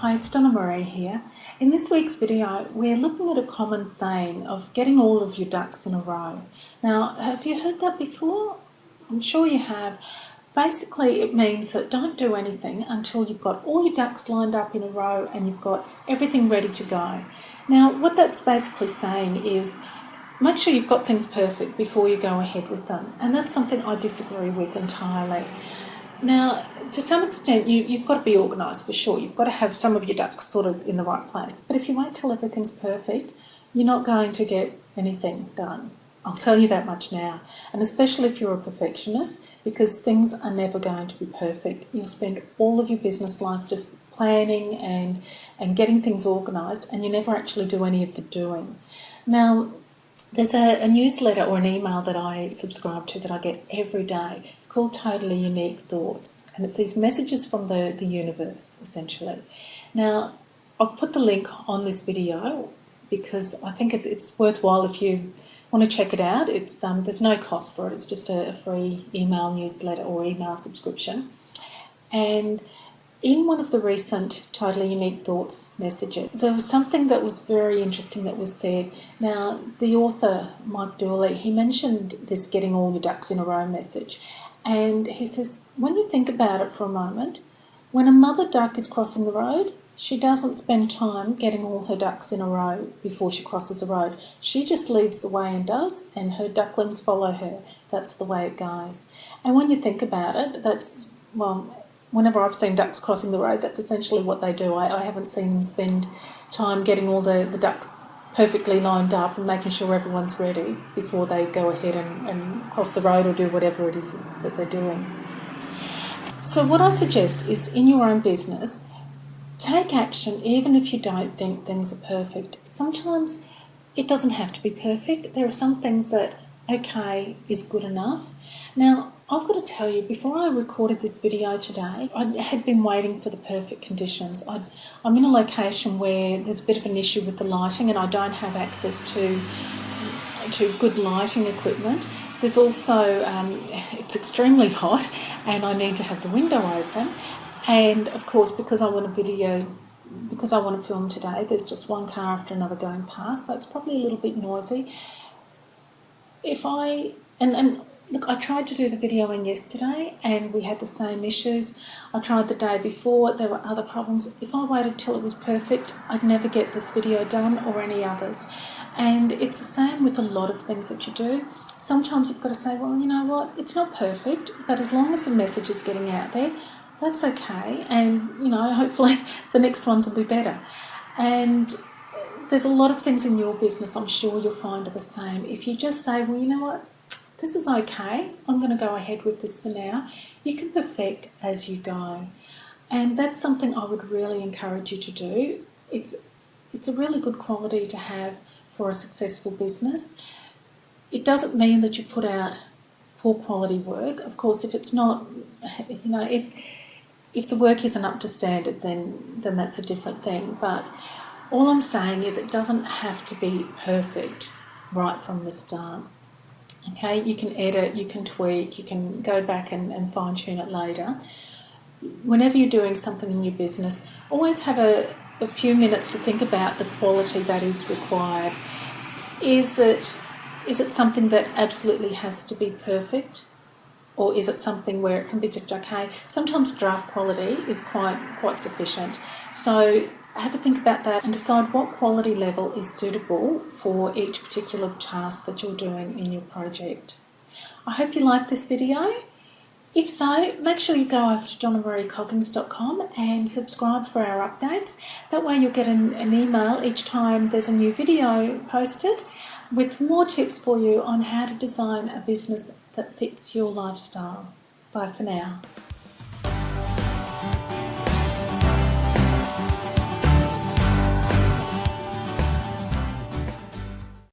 Hi, it's Donna-Marie here. In this week's video, we're looking at a common saying of getting all of your ducks in a row. Now, have you heard that before? I'm sure you have. Basically, it means that don't do anything until you've got all your ducks lined up in a row and you've got everything ready to go. Now, what that's basically saying is make sure you've got things perfect before you go ahead with them. And that's something I disagree with entirely. Now, to some extent, you've got to be organised for sure. You've got to have some of your ducks sort of in the right place. But if you wait till everything's perfect, you're not going to get anything done. I'll tell you that much now. And especially if you're a perfectionist, because things are never going to be perfect. You'll spend all of your business life just planning and getting things organised, and you never actually do any of the doing. Now, there's a newsletter or an email that I subscribe to that I get every day. It's called Totally Unique Thoughts, and it's these messages from the universe, essentially. Now, I've put the link on this video because I think it's worthwhile if you want to check it out. It's there's no cost for it. It's just a free email newsletter or email subscription. And in one of the recent Totally Unique Thoughts messages, there was something that was very interesting that was said. Now, the author, Mike Dooley, he mentioned this getting all your ducks in a row message. And he says, when you think about it for a moment, when a mother duck is crossing the road, she doesn't spend time getting all her ducks in a row before she crosses the road. She just leads the way and does, and her ducklings follow her. That's the way it goes. And when you think about it, that's, well, whenever I've seen ducks crossing the road, that's essentially what they do. I haven't seen them spend time getting all the ducks perfectly lined up and making sure everyone's ready before they go ahead and cross the road or do whatever it is that they're doing. So what I suggest is, in your own business, take action even if you don't think things are perfect. Sometimes it doesn't have to be perfect. There are some things that okay is good enough. Now, I've got to tell you, before I recorded this video today, I had been waiting for the perfect conditions. I'm in a location where there's a bit of an issue with the lighting and I don't have access to good lighting equipment. There's also, it's extremely hot and I need to have the window open. And of course, because I want to film today, there's just one car after another going past, so it's probably a little bit noisy. Look, I tried to do the videoing yesterday and we had the same issues. I tried the day before, there were other problems. If I waited till it was perfect, I'd never get this video done or any others. And it's the same with a lot of things that you do. Sometimes you've got to say, well, you know what, it's not perfect, but as long as the message is getting out there, that's okay. And, hopefully the next ones will be better. And there's a lot of things in your business I'm sure you'll find are the same. If you just say, well, you know what, this is okay, I'm going to go ahead with this for now, you can perfect as you go. And that's something I would really encourage you to do. It's a really good quality to have for a successful business. It doesn't mean that you put out poor quality work. Of course, if it's not, if the work isn't up to standard, then that's a different thing. But all I'm saying is it doesn't have to be perfect right from the start. Okay, you can edit, you can tweak, you can go back and fine-tune it later. Whenever you're doing something in your business, always have a few minutes to think about the quality that is required. Is it something that absolutely has to be perfect? Or is it something where it can be just okay? Sometimes draft quality is quite sufficient. So have a think about that and decide what quality level is suitable for each particular task that you're doing in your project. I hope you liked this video. If so, make sure you go over to donnamarie.com and subscribe for our updates. That way you'll get an email each time there's a new video posted with more tips for you on how to design a business that fits your lifestyle. Bye for now.